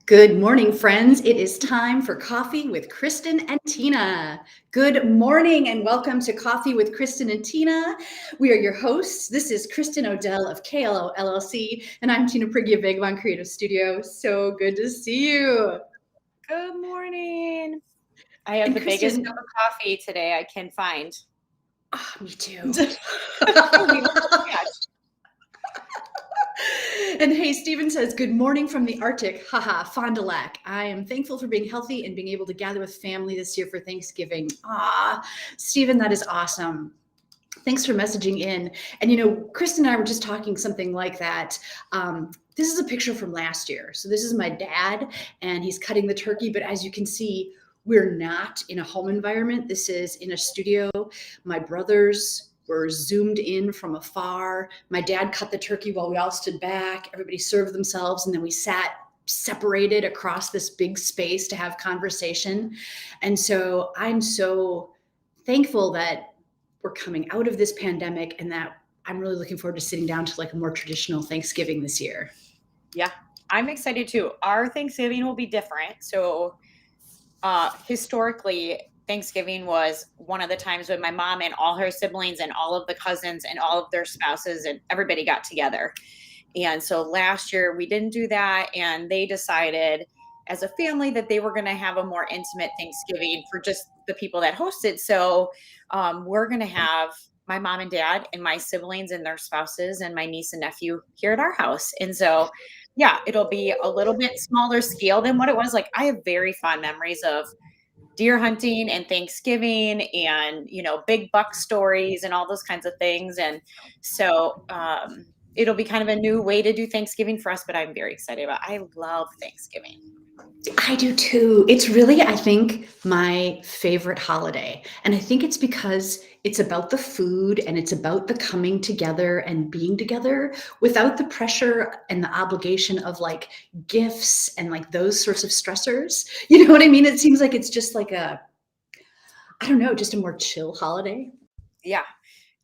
Good morning, friends. It is time for Coffee with Kristin and Tina. Good morning and welcome to Coffee with Kristin and Tina. We are your hosts. This is Kristin Odell of KLO LLC, and I'm Tina Prigge of Vagabond Creative Studio. So good to see you. Good morning. I have And the biggest Kristin, cup of coffee today I can find. me too. We don't match. And hey, Stephen says, good morning from the Arctic. Haha, Fond du Lac. I am thankful for being healthy and being able to gather with family this year for Thanksgiving. Stephen, that is awesome. Thanks for messaging in. And Kristin and I were just talking something like that. This is a picture from last year. So this is my dad, and he's cutting the turkey. But as you can see, we're not in a home environment. This is in a studio. My brothers were zoomed in from afar. My dad cut the turkey while we all stood back. Everybody served themselves, and then we sat separated across this big space to have conversation. And so I'm so thankful that we're coming out of this pandemic and that I'm really looking forward to sitting down to like a more traditional Thanksgiving this year. Yeah, I'm excited too. Our Thanksgiving will be different. So historically, Thanksgiving was one of the times when my mom and all her siblings and all of the cousins and all of their spouses and everybody got together. And so last year we didn't do that. And they decided as a family that they were going to have a more intimate Thanksgiving for just the people that hosted. So we're going to have my mom and dad and my siblings and their spouses and my niece and nephew here at our house. And so, yeah, it'll be a little bit smaller scale than what it was. Like, I have very fond memories of deer hunting and Thanksgiving and, big buck stories and all those kinds of things. And so, it'll be kind of a new way to do Thanksgiving for us, but I'm very excited about it. I love Thanksgiving. I do too. It's really, I think, my favorite holiday. And I think it's because it's about the food and it's about the coming together and being together without the pressure and the obligation of like gifts and like those sorts of stressors. You know what I mean? It seems like it's just like I don't know, just a more chill holiday. Yeah.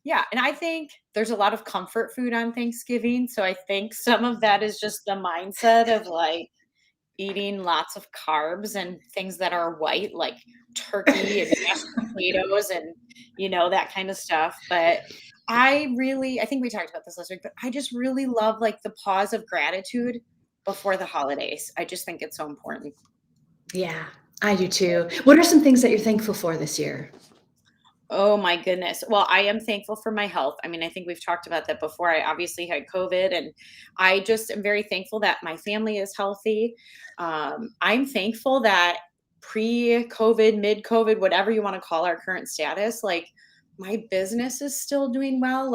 Yeah. And I think there's a lot of comfort food on Thanksgiving. So I think some of that is just the mindset of like eating lots of carbs and things that are white, like turkey and mashed potatoes and, that kind of stuff. But I think we talked about this last week, but I just really love like the pause of gratitude before the holidays. I just think it's so important. Yeah, I do too. What are some things that you're thankful for this year? Oh my goodness. Well, I am thankful for my health. I mean, I think we've talked about that before. I obviously had COVID, and I just am very thankful that my family is healthy. I'm thankful that pre-COVID, mid-COVID, whatever you want to call our current status, like my business is still doing well.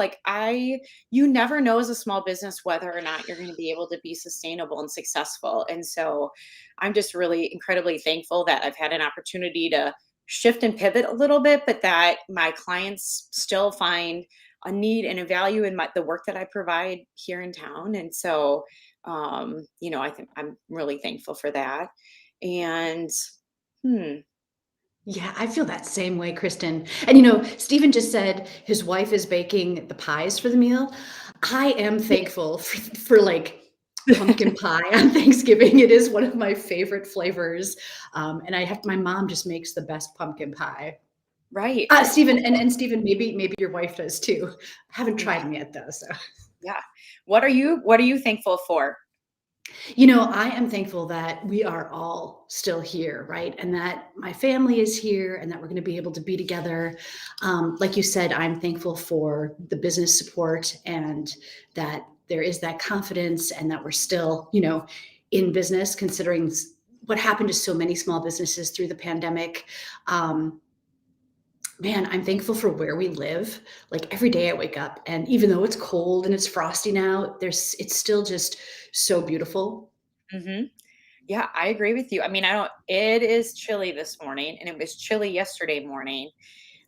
You never know as a small business whether or not you're going to be able to be sustainable and successful. And so I'm just really incredibly thankful that I've had an opportunity to shift and pivot a little bit, but that my clients still find a need and a value in the work that I provide here in town. And so, I think I'm really thankful for that. And, hmm, Yeah, I feel that same way, Kristen. And Stephen just said his wife is baking the pies for the meal. I am thankful for like pumpkin pie on Thanksgiving. It is one of my favorite flavors. And my mom just makes the best pumpkin pie. right. Stephen, and Stephen, maybe your wife does too. I haven't tried Yeah. them yet though, so. Yeah. What are you thankful for? I am thankful that we are all still here, right? And that my family is here and that we're going to be able to be together. Like you said, I'm thankful for the business support and that there is that confidence and that we're still, in business considering what happened to so many small businesses through the pandemic. Um, Man, I'm thankful for where we live. Like every day I wake up and even though it's cold and it's frosty now, it's still just so beautiful. Hmm. Yeah, I agree with you. I mean, it is chilly this morning and it was chilly yesterday morning.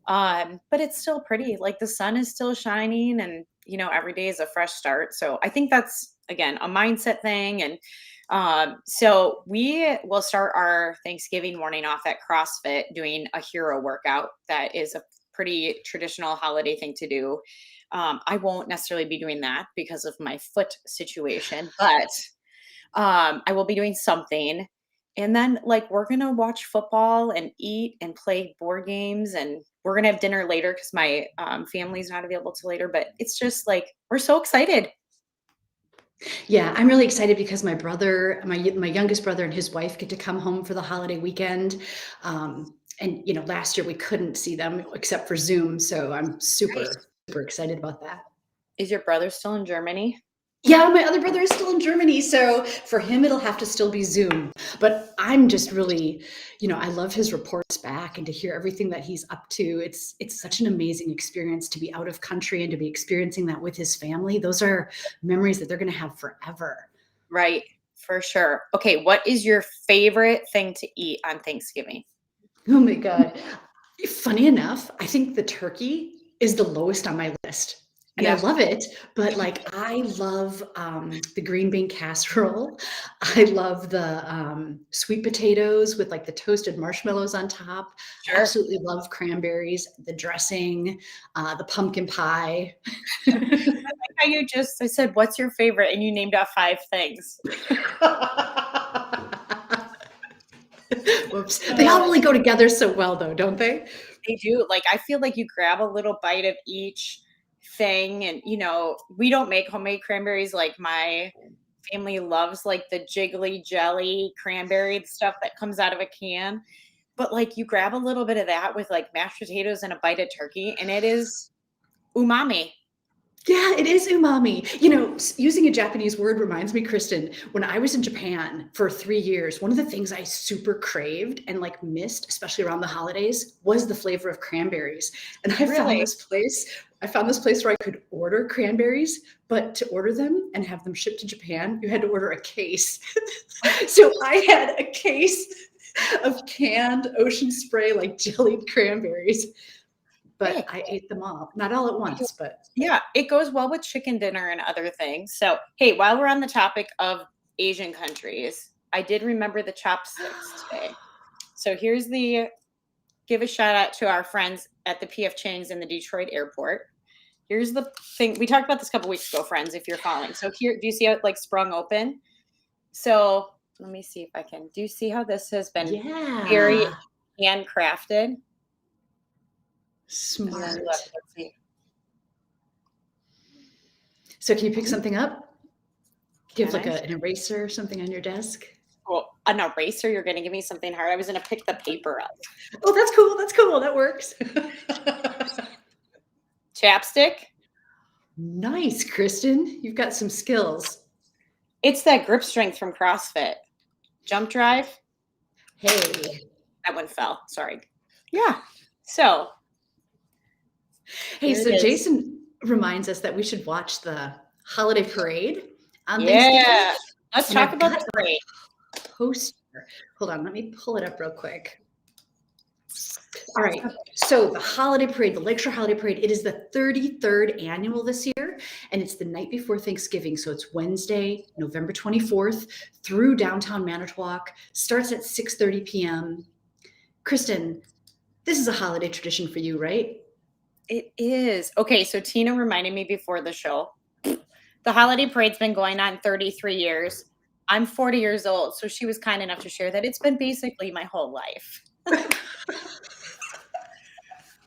But it's still pretty. Like the sun is still shining and every day is a fresh start. So I think that's again a mindset thing. And so we will start our Thanksgiving morning off at CrossFit doing a hero workout. That is a pretty traditional holiday thing to do. I won't necessarily be doing that because of my foot situation, but I will be doing something. And then like we're gonna watch football and eat and play board games, and we're gonna have dinner later because my family's not available till later. But it's just like we're so excited. Yeah, I'm really excited because my brother, my youngest brother and his wife get to come home for the holiday weekend. And last year we couldn't see them except for Zoom, so I'm Nice. super excited about that. Is your brother still in Germany? Yeah, my other brother is still in Germany, so for him it'll have to still be Zoom. But I'm just really, I love his reports back and to hear everything that he's up to. It's such an amazing experience to be out of country and to be experiencing that with his family. Those are memories that they're going to have forever. Right, for sure. Okay, what is your favorite thing to eat on Thanksgiving? Oh my God. Funny enough, I think the turkey is the lowest on my list. And I Yeah, love it, but like I love the green bean casserole. I love the sweet potatoes with like the toasted marshmallows on top. I sure. absolutely love cranberries, the dressing, the pumpkin pie. How you just I said, "What's your favorite?" And you named off 5 things. Whoops. They all Oh, really go together so well, though, don't they? they do. Like, I feel like you grab a little bite of each thing and, we don't make homemade cranberries, like, my family loves, like, the jiggly jelly cranberry stuff that comes out of a can, but, like, you grab a little bit of that with, like, mashed potatoes and a bite of turkey, and it is umami. Yeah, it is umami. Using a Japanese word reminds me, Kristen, when I was in Japan for 3 years, one of the things I super craved and like missed, especially around the holidays, was the flavor of cranberries. And I found Really? this place. I found this place where I could order cranberries, but to order them and have them shipped to Japan, you had to order a case. So I had a case of canned ocean spray, like jellied cranberries, but Hey. I ate them all. Not all at once, but Yeah, it goes well with chicken dinner and other things. So, hey, while we're on the topic of Asian countries, I did remember the chopsticks today. So here's the give a shout out to our friends at the PF Chang's in the Detroit airport. Here's the thing. We talked about this a couple weeks ago, friends, if you're following. So here, do you see how it like sprung open? So let me see if I can. Do you see how this has been very yeah. handcrafted? And then look, Smart. let's see. So can you pick something up? Give Can like I? an eraser or something on your desk? Well, an eraser, you're gonna give me something hard. I was gonna pick the paper up. Oh, that's cool. That's cool. That works. Chapstick? Nice, Kristen. You've got some skills. It's that grip strength from CrossFit. Jump drive? Hey. That one fell. Sorry. Yeah. So Hey, here it so is. Jason reminds us that we should watch the holiday parade on Thanksgiving. Yeah. Let's And talk I've about got the a parade. poster. Hold on, let me pull it up real quick. All right. So the holiday parade, the Lakeshore Holiday Parade, it is the 33rd annual this year, and it's the night before Thanksgiving. So it's Wednesday, November 24th through downtown Manitowoc. Starts at 6:30 p.m. Kristen, this is a holiday tradition for you, right? It is. Okay, so Tina reminded me before the show. The holiday parade's been going on 33 years. I'm 40 years old, so she was kind enough to share that it's been basically my whole life.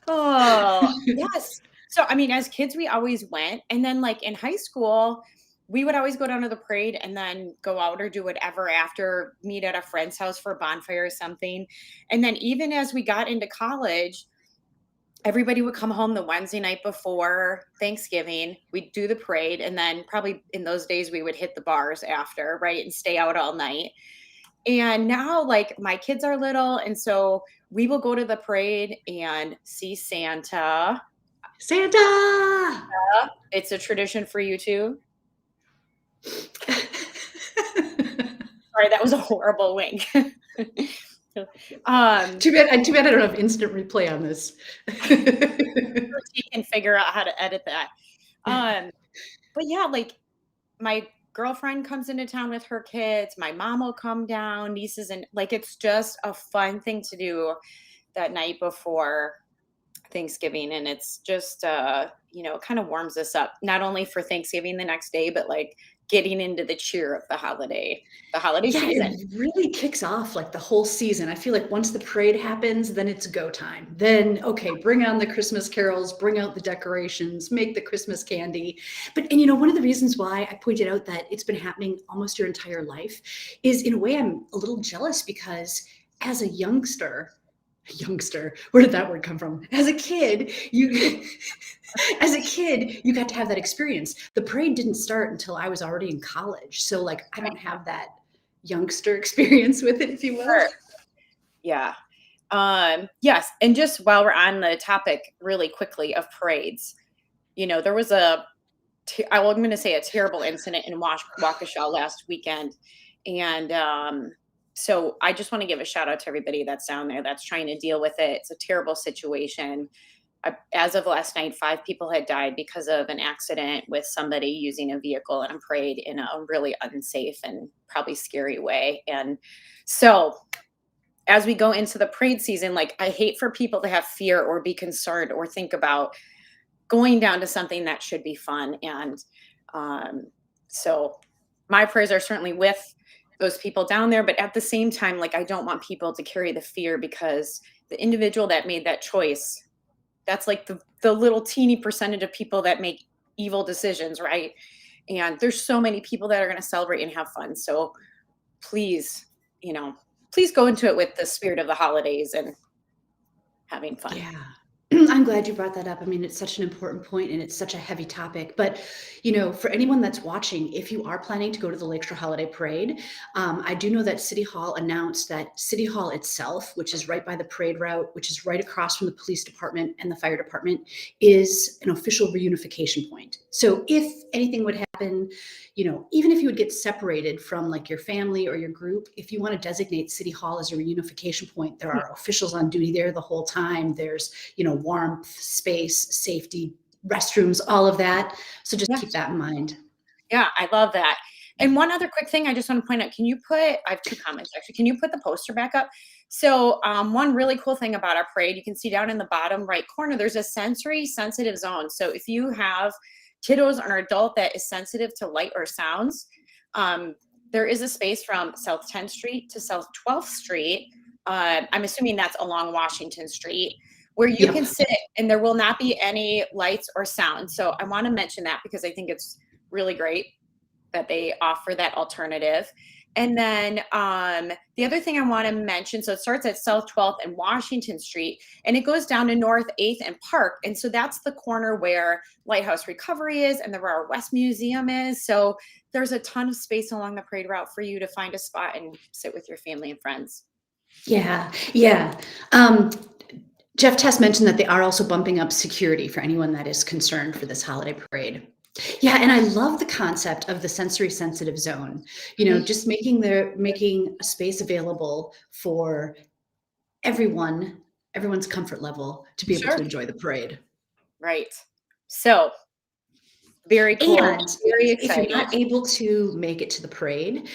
Oh, yes. So, I mean, as kids, we always went. And then, like in high school, we would always go down to the parade and then go out or do whatever after, meet at a friend's house for a bonfire or something. And then, even as we got into college, everybody would come home the Wednesday night before Thanksgiving. We'd do the parade. And then, probably in those days, we would hit the bars after, right? And stay out all night. And now, like, my kids are little. And so, we will go to the parade and see Santa. Santa! It's a tradition for you too? Sorry, that was a horrible wink. Um, Too bad I don't have instant replay on this. you can figure out how to edit that. Um, but yeah, like my girlfriend comes into town with her kids, my mom will come down, nieces, and like it's just a fun thing to do that night before Thanksgiving. And it's just it kind of warms us up, not only for Thanksgiving the next day, but like getting into the cheer of the holiday Yeah, season. it really kicks off like the whole season. I feel like once the parade happens, then it's go time. Then, okay, bring on the Christmas carols, bring out the decorations, make the Christmas candy. But, and one of the reasons why I pointed out that it's been happening almost your entire life is, in a way, I'm a little jealous because as a youngster, where did that word come from? As a kid, you got to have that experience. The parade didn't start until I was already in college. So like, I don't have that youngster experience with it, if you will. Sure. Yeah. Yes. And just while we're on the topic really quickly of parades, there was I'm going to say a terrible incident in Waukesha last weekend. And so I just want to give a shout out to everybody that's down there that's trying to deal with it. It's a terrible situation. As of last night, 5 people had died because of an accident with somebody using a vehicle in a parade in a really unsafe and probably scary way. And so as we go into the parade season, like, I hate for people to have fear or be concerned or think about going down to something that should be fun. And so my prayers are certainly with those people down there. But at the same time, like, I don't want people to carry the fear, because the individual that made that choice, that's like the little teeny percentage of people that make evil decisions, right? And there's so many people that are going to celebrate and have fun. So please, please go into it with the spirit of the holidays and having fun. Yeah. I'm glad you brought that up. I mean, it's such an important point and it's such a heavy topic. But, for anyone that's watching, if you are planning to go to the Lakeshore Holiday Parade, I do know that City Hall announced that City Hall itself, which is right by the parade route, which is right across from the police department and the fire department, is an official reunification point. So if anything would happen, even if you would get separated from like your family or your group, if you want to designate City Hall as a reunification point, there are officials on duty there the whole time. There's, warmth, space, safety, restrooms, all of that. So just keep that in mind. Yeah, I love that. And one other quick thing I just want to point out, I have 2 comments actually. Can you put the poster back up? So one really cool thing about our parade, you can see down in the bottom right corner, there's a sensory sensitive zone. So if you have kiddos or an adult that is sensitive to light or sounds, there is a space from South 10th Street to South 12th Street. I'm assuming that's along Washington Street, where you can sit, and there will not be any lights or sound. So I want to mention that because I think it's really great that they offer that alternative. And then the other thing I want to mention, so it starts at South 12th and Washington Street, and it goes down to North 8th and Park. And so that's the corner where Lighthouse Recovery is and the Railroad West Museum is. So there's a ton of space along the parade route for you to find a spot and sit with your family and friends. Yeah. Jeff Tess mentioned that they are also bumping up security for anyone that is concerned for this holiday parade. Yeah, and I love the concept of the sensory sensitive zone. Just making a space available for everyone's comfort level to be able to enjoy the parade. Right. So very cool. And very if exciting. you're not able to make it to the parade,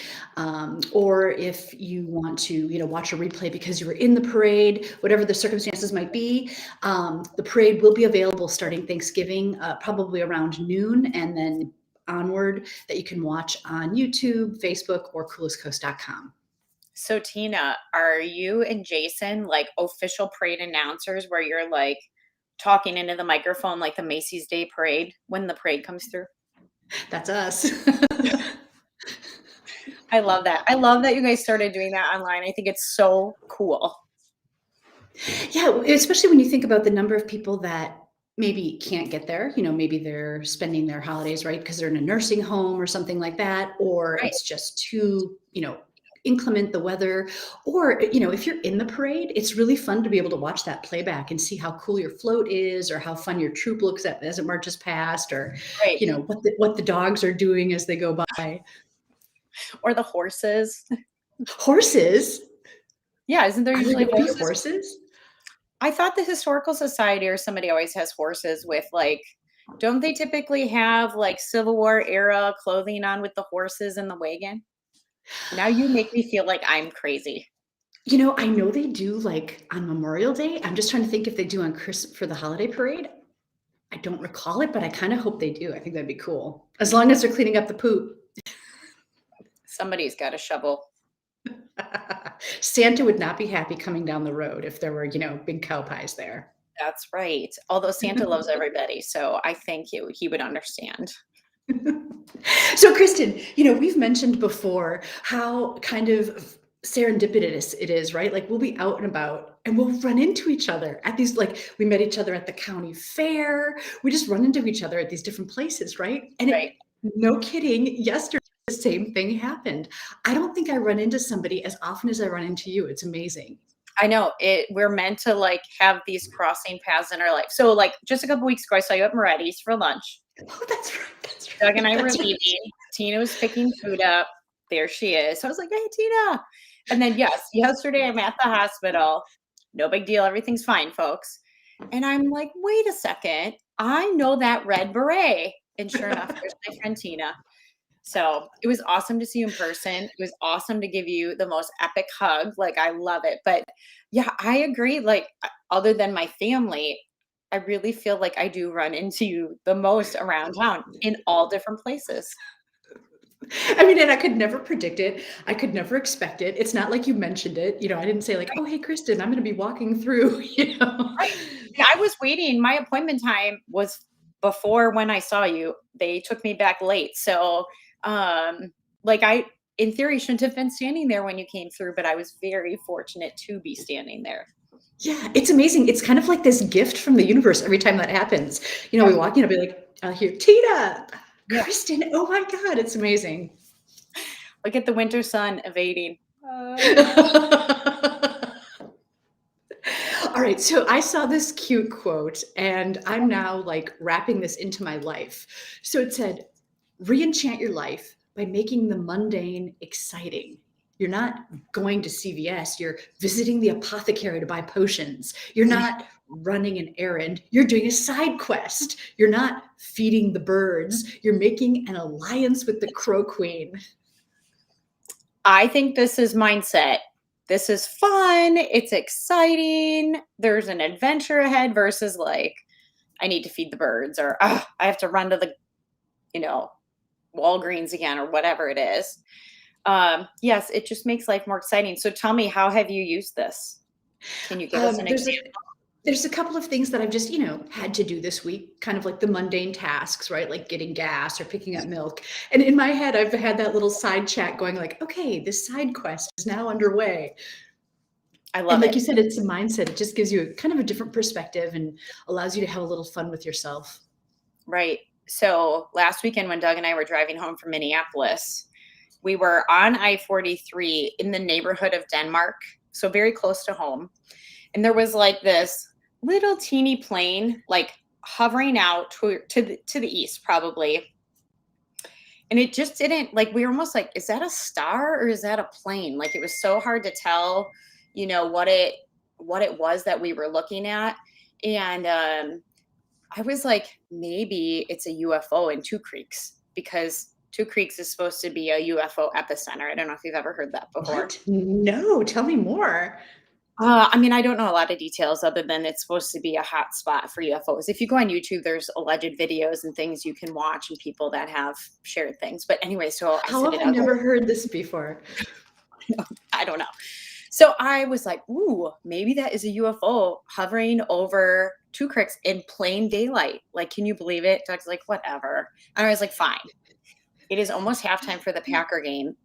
or if you want to, watch a replay because you were in the parade, whatever the circumstances might be, the parade will be available starting Thanksgiving, probably around noon, and then onward, that you can watch on YouTube, Facebook, or coolestcoast.com. So Tina, are you and Jason like official parade announcers where you're like talking into the microphone like the Macy's Day Parade when the parade comes through? That's us. I love that. I love that you guys started doing that online. I think it's so cool. Yeah, especially when you think about the number of people that maybe can't get there. Maybe they're spending their holidays, right, because they're in a nursing home or something like that, or it's just too, inclement, the weather, or if you're in the parade, it's really fun to be able to watch that playback and see how cool your float is, or how fun your troop looks as it marches past, or what the dogs are doing as they go by, or the horses. Yeah, isn't there usually horses? I thought the Historical Society or somebody always has horses with don't they typically have Civil War era clothing on with the horses in the wagon? Now you make me feel like I'm crazy. I know they do on Memorial Day. I'm just trying to think if they do on for the holiday parade. I don't recall it, but I kind of hope they do. I think that'd be cool. As long as they're cleaning up the poop. Somebody's got a shovel. Santa would not be happy coming down the road if there were, big cow pies there. That's right. Although Santa loves everybody, so I think he would understand. So, Kristin, we've mentioned before how kind of serendipitous it is, right? Like we'll be out and about and we'll run into each other at these, like we met each other at the county fair. We just run into each other at these different places, right? And Right. no kidding, yesterday the same thing happened. I don't think I run into somebody as often as I run into you. It's amazing. I know we're meant to like have these crossing paths in our life. So like just a couple weeks ago, I saw you at Moretti's for lunch. Oh, that's right. That's right. Doug and I were That's right. leaving. Tina was picking food up. There she is. So I was like, hey, Tina. And then, yes, yesterday I'm at the hospital. No big deal. Everything's fine, folks. And I'm like, wait a second. I know that red beret. And sure enough, there's my friend Tina. So it was awesome to see you in person. It was awesome to give you the most epic hug. Like, I love it. But yeah, I agree. Like, other than my family, I really feel like I do run into you the most around town in all different places. I mean, and I could never predict it. I could never expect it. It's not like you mentioned it. I didn't say like, oh, hey, Kristin, I'm going to be walking through, Right. Yeah, I was waiting. My appointment time was before when I saw you. They took me back late. So, like I, in theory, shouldn't have been standing there when you came through, but I was very fortunate to be standing there. Yeah, it's amazing. It's kind of like this gift from the universe every time that happens. We walk in, I'll be like, I'll hear Tina, Yeah. Kristin. Oh my God, it's amazing. Look at the winter sun evading. All right, so I saw this cute quote and I'm now like wrapping this into my life. So it said, re-enchant your life by making the mundane exciting. You're not going to CVS, you're visiting the apothecary to buy potions. You're not running an errand, you're doing a side quest. You're not feeding the birds, you're making an alliance with the Crow Queen. I think this is mindset. This is fun. It's exciting. There's an adventure ahead versus like, I need to feed the birds or I have to run to the, Walgreens again or whatever it is. Yes, it just makes life more exciting. So tell me, how have you used this? Can you give us an example? There's a couple of things that I've just, had to do this week, kind of like the mundane tasks, right? Like getting gas or picking up milk. And in my head, I've had that little side chat going like, okay, this side quest is now underway. I love and like it. you said, it's a mindset. It just gives you kind of a different perspective and allows you to have a little fun with yourself. Right. So last weekend when Doug and I were driving home from Minneapolis, we were on I-43 in the neighborhood of Denmark, so very close to home. And there was like this little teeny plane, like hovering out to the east, probably. And it just didn't, like, we were almost like, is that a star or is that a plane? Like, it was so hard to tell, what it was that we were looking at. And I was like, maybe it's a UFO in Two Creeks, because Two Creeks is supposed to be a UFO epicenter. I don't know if you've ever heard that before. What? No, tell me more. I don't know a lot of details other than it's supposed to be a hot spot for UFOs. If you go on YouTube, there's alleged videos and things you can watch and people that have shared things. But anyway, so How have I never heard this before? I don't know. So I was like, ooh, maybe that is a UFO hovering over Two Creeks in plain daylight. Like, can you believe it? Doug's like, whatever. And I was like, fine. It is almost halftime for the Packer game.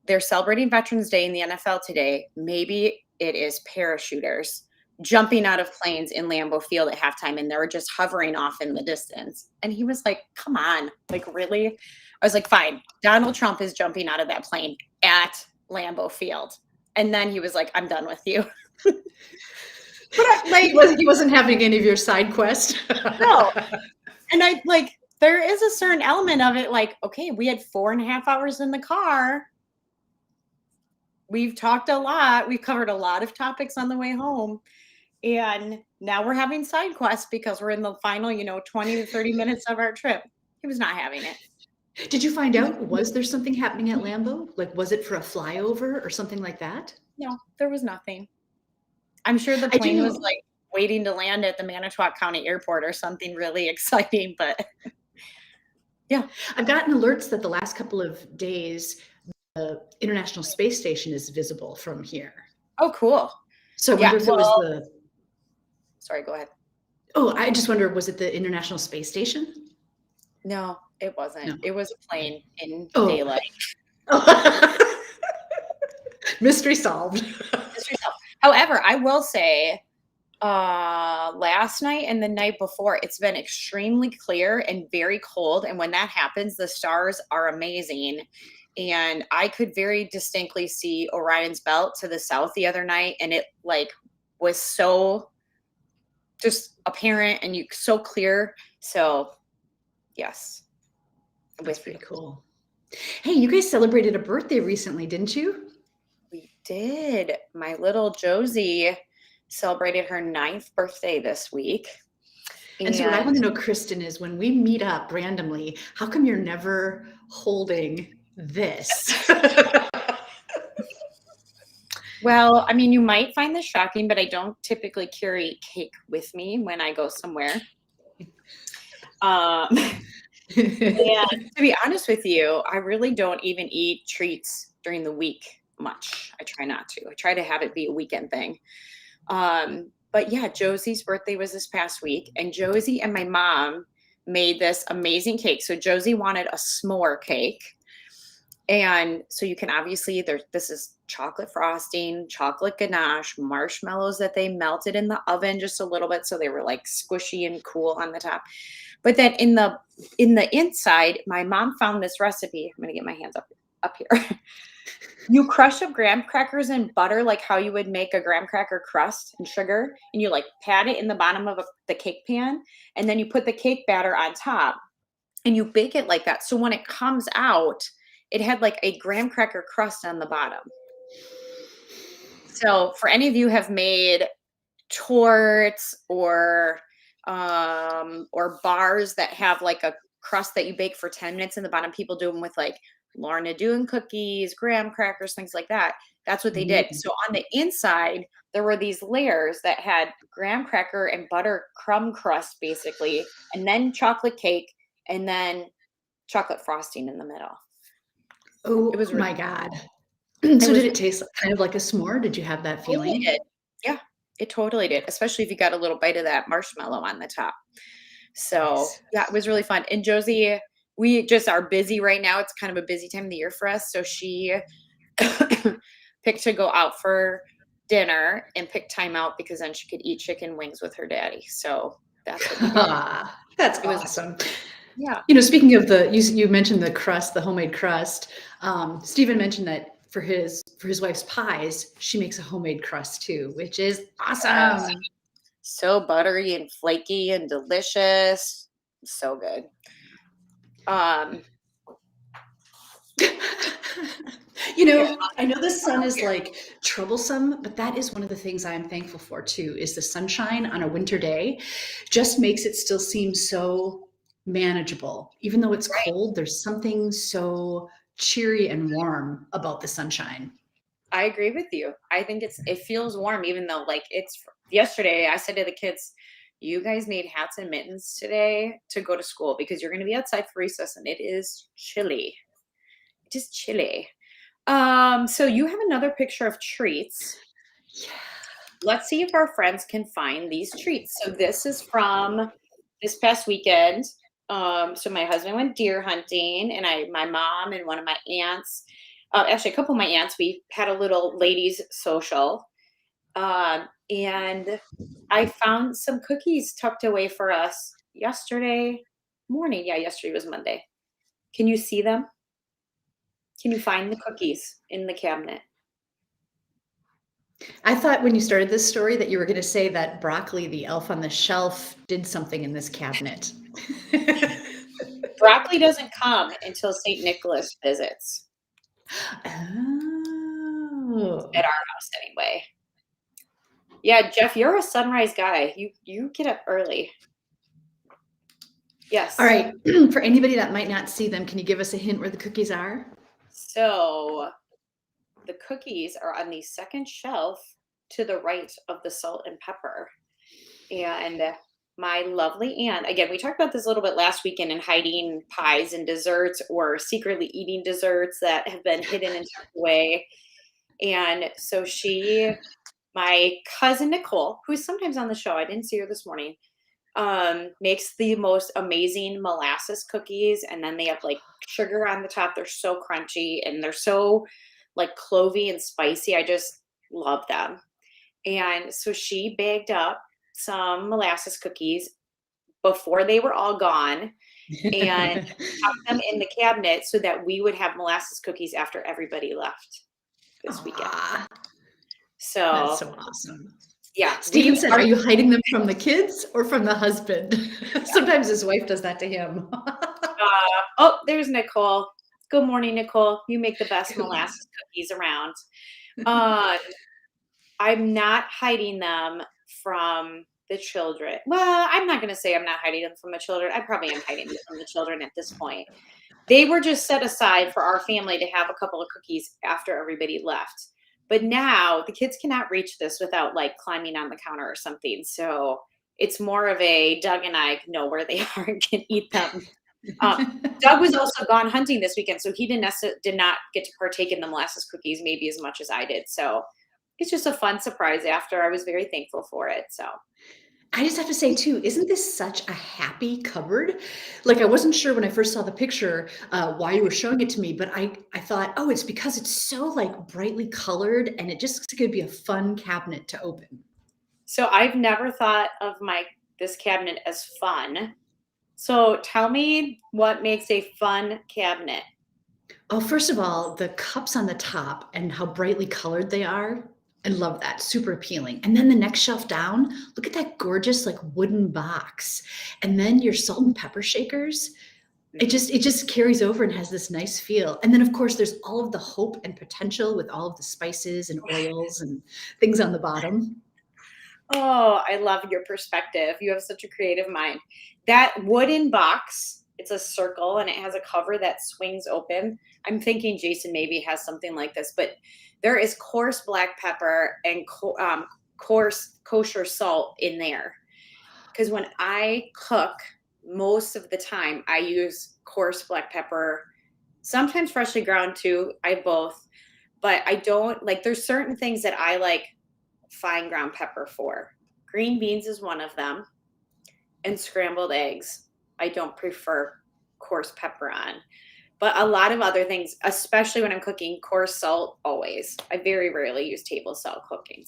They're celebrating Veterans Day in the NFL today. Maybe it is parachuters jumping out of planes in Lambeau Field at halftime, and they're just hovering off in the distance. And he was like, come on, like, really? I was like, fine. Donald Trump is jumping out of that plane at Lambeau Field. And then he was like, I'm done with you. But he wasn't having any of your side quest. No. And there is a certain element of it, like, okay, we had 4.5 hours in the car. We've talked a lot. We've covered a lot of topics on the way home. And now we're having side quests because we're in the final, 20 to 30 minutes of our trip. He was not having it. Did you find out, was there something happening at Lambeau? Like, was it for a flyover or something like that? No, there was nothing. I'm sure the plane was like waiting to land at the Manitowoc County Airport or something really exciting, but Yeah. I've gotten alerts that the last couple of days, the International Space Station is visible from here. Oh, cool. So I Yeah. wonder if it was Well, the, sorry, go ahead. oh, I just wonder, was it the International Space Station? No, it wasn't. No. It was a plane in Oh. daylight. Mystery solved. Mystery solved. However, I will say, last night and the night before, it's been extremely clear and very cold. And when that happens, the stars are amazing. And I could very distinctly see Orion's belt to the south the other night, and it like was so just apparent and you so clear. So yes, I'm That's with you. pretty cool. Hey, you guys celebrated a birthday recently, didn't you? We did. My little Josie celebrated her 9th birthday this week. And so what I want to know, Kristin, is when we meet up randomly, how come you're never holding this? Well, I mean, you might find this shocking, but I don't typically carry cake with me when I go somewhere. And to be honest with you, I really don't even eat treats during the week much. I try not to. I try to have it be a weekend thing. But yeah, Josie's birthday was this past week, and Josie and my mom made this amazing cake. So Josie wanted a s'more cake. And so you can obviously, this is chocolate frosting, chocolate ganache, marshmallows that they melted in the oven just a little bit so they were like squishy and cool on the top. But then in the inside, my mom found this recipe. I'm gonna get my hands up here. You crush up graham crackers and butter like how you would make a graham cracker crust and sugar, and you like pat it in the bottom of the cake pan, and then you put the cake batter on top, and you bake it like that. So when it comes out, it had like a graham cracker crust on the bottom. So for any of you who have made torts or bars that have like a crust that you bake for 10 minutes in the bottom, people do them with like Lorna Doone cookies, graham crackers, things like that. That's what they did. So on the inside, there were these layers that had graham cracker and butter crumb crust basically, and then chocolate cake, and then chocolate frosting in the middle. Oh It was my God. it So was did it taste kind of like a s'more? Did you have that totally feeling? did. Yeah, it totally did, especially if you got a little bite of that marshmallow on the top. So, Nice. yeah, it was really fun. And Josie, we just are busy right now. It's kind of a busy time of the year for us. So she picked to go out for dinner and picked time out because then she could eat chicken wings with her daddy. So that's what we did. That's It was, awesome. yeah. You know, speaking of you mentioned the crust, the homemade crust. Stephen mentioned that for his wife's pies, she makes a homemade crust too, which is awesome. So buttery and flaky and delicious. So good. You Here, know, I know the sun is like troublesome, but that is one of the things I'm thankful for too, is the sunshine on a winter day just makes it still seem so manageable. Even though it's right. cold, there's something so cheery and warm about the sunshine. I agree with you. I think it feels warm, even though like it's yesterday. I said to the kids, "You guys need hats and mittens today to go to school because you're going to be outside for recess, and it is chilly. It is chilly." So you have another picture of treats. Yeah. Let's see if our friends can find these treats. So this is from this past weekend. So my husband went deer hunting, and my mom and one of my aunts, actually a couple of my aunts, we had a little ladies social. And I found some cookies tucked away for us yesterday morning. Yeah, yesterday was Monday. Can you see them? Can you find the cookies in the cabinet? I thought when you started this story that you were going to say that broccoli, the elf on the shelf, did something in this cabinet. Broccoli doesn't come until St. Nicholas visits Oh. at our house anyway. Yeah, Jeff, you're a sunrise guy. You get up early. Yes. All right. For anybody that might not see them, can you give us a hint where the cookies are? So the cookies are on the second shelf to the right of the salt and pepper. And my lovely aunt, again, we talked about this a little bit last weekend, and hiding pies and desserts or secretly eating desserts that have been hidden and tucked away. And so my cousin Nicole, who's sometimes on the show, I didn't see her this morning, makes the most amazing molasses cookies. And then they have like sugar on the top. They're so crunchy and they're so like clovey and spicy. I just love them. And so she bagged up some molasses cookies before they were all gone and kept them in the cabinet so that we would have molasses cookies after everybody left this weekend. Aw, So that's so awesome. yeah, Stephen said, are you hiding them from the kids or from the husband? Sometimes his wife does that to him. Oh, there's Nicole. Good morning, Nicole. You make the best molasses cookies around. I'm not hiding them from the children. Well, I'm not going to say I'm not hiding them from the children. I probably am hiding them from the children at this point. They were just set aside for our family to have a couple of cookies after everybody left. But now the kids cannot reach this without like climbing on the counter or something. So it's more of a Doug and I know where they are and can eat them. Doug was also gone hunting this weekend, so he did not get to partake in the molasses cookies maybe as much as I did. So it's just a fun surprise after. I was very thankful for it. So I just have to say too, isn't this such a happy cupboard? Like I wasn't sure when I first saw the picture why you were showing it to me, but I thought, oh, it's because it's so like brightly colored and it just could be a fun cabinet to open. So I've never thought of this cabinet as fun. So tell me what makes a fun cabinet. Oh, first of all, the cups on the top and how brightly colored they are. I love that. Super appealing. And then the next shelf down, look at that gorgeous like wooden box. And then your salt and pepper shakers. It just carries over and has this nice feel. And then of course there's all of the hope and potential with all of the spices and oils and things on the bottom. Oh, I love your perspective. You have such a creative mind. That wooden box, it's a circle and it has a cover that swings open. I'm thinking Jason maybe has something like this, but there is coarse black pepper and coarse kosher salt in there. Because when I cook, most of the time I use coarse black pepper, sometimes freshly ground too. I both, but I don't like, there's certain things that I like fine ground pepper for. Green beans is one of them, and scrambled eggs. I don't prefer coarse pepper on. But a lot of other things, especially when I'm cooking, coarse salt always. I very rarely use table salt cooking.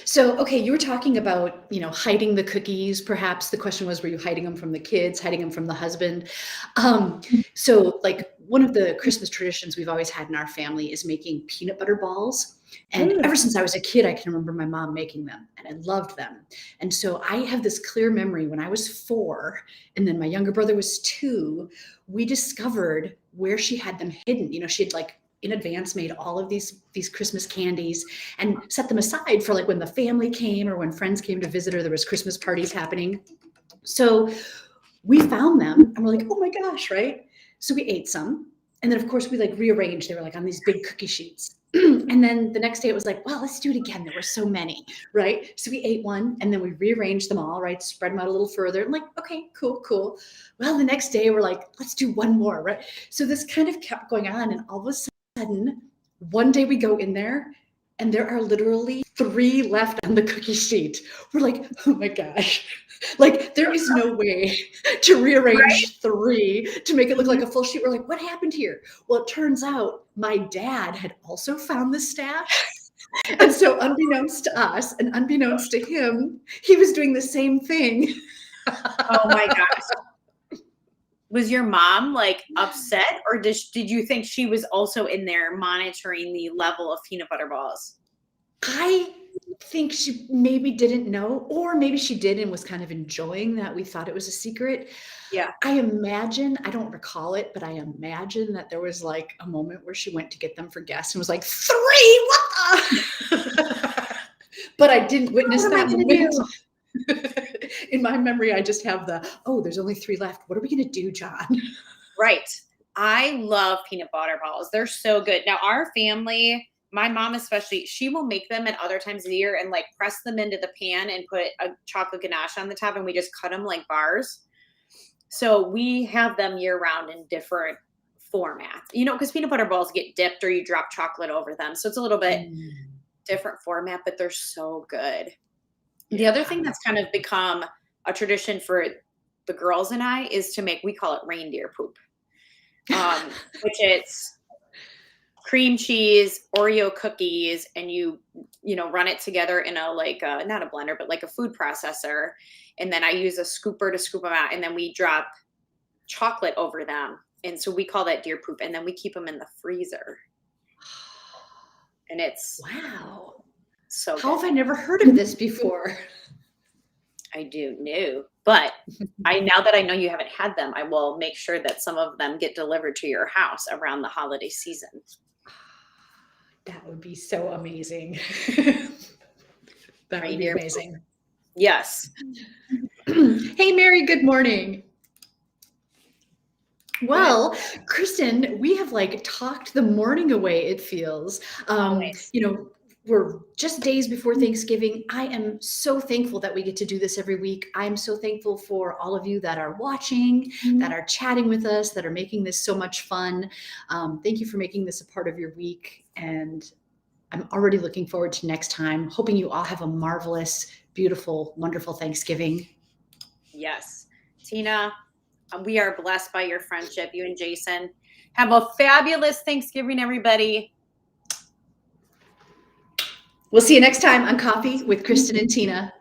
So, okay, you were talking about, hiding the cookies. Perhaps the question was, were you hiding them from the kids, hiding them from the husband? So like one of the Christmas traditions we've always had in our family is making peanut butter balls. And ever since I was a kid, I can remember my mom making them and I loved them. And so I have this clear memory when I was 4 and then my younger brother was 2, we discovered where she had them hidden. She had like in advance made all of these Christmas candies and set them aside for like when the family came or when friends came to visit or there was Christmas parties happening. So we found them and we're like, oh my gosh, right? So we ate some. And then of course we like rearranged, they were like on these big cookie sheets. And then the next day it was like, well, let's do it again. There were so many, right? So we ate one and then we rearranged them all, right? Spread them out a little further. I'm like, okay, cool. Well, the next day we're like, let's do one more, right? So this kind of kept going on. And all of a sudden, one day we go in there and there are literally 3 left on the cookie sheet. We're like, oh my gosh. Like there is no way to rearrange 3 to make it look like a full sheet. We're like, what happened here? Well, it turns out my dad had also found the stash. And so unbeknownst to us and unbeknownst to him, he was doing the same thing. Oh my gosh. Was your mom like upset or did you think she was also in there monitoring the level of peanut butter balls? I think she maybe didn't know, or maybe she did and was kind of enjoying that we thought it was a secret. Yeah. I imagine, I don't recall it, but I imagine that there was like a moment where she went to get them for guests and was like, 3, what the? But I didn't witness that moment. In my memory, I just have there's only 3 left. What are we going to do, John? Right. I love peanut butter balls. They're so good. Now, our family, my mom especially, she will make them at other times of the year and like press them into the pan and put a chocolate ganache on the top, and we just cut them like bars. So we have them year round in different formats, because peanut butter balls get dipped or you drop chocolate over them. So it's a little bit different format, but they're so good. The other thing that's kind of become a tradition for the girls and I is to make, we call it reindeer poop, which it's cream cheese, Oreo cookies, and you run it together in a, like not a blender, but like a food processor. And then I use a scooper to scoop them out. And then we drop chocolate over them. And so we call that deer poop. And then we keep them in the freezer. And it's wow. So how have I never heard of this before? I do know, but now that I know you haven't had them, I will make sure that some of them get delivered to your house around the holiday season. That would be so amazing. That would be amazing. Yes. Hey, Mary, good morning. Well, Kristin, we have like talked the morning away, it feels. We're just days before Thanksgiving. I am so thankful that we get to do this every week. I'm so thankful for all of you that are watching, that are chatting with us, that are making this so much fun. Thank you for making this a part of your week. And I'm already looking forward to next time, hoping you all have a marvelous, beautiful, wonderful Thanksgiving. Yes. Tina, we are blessed by your friendship. You and Jason have a fabulous Thanksgiving, everybody. We'll see you next time on Coffee with Kristin and Tina.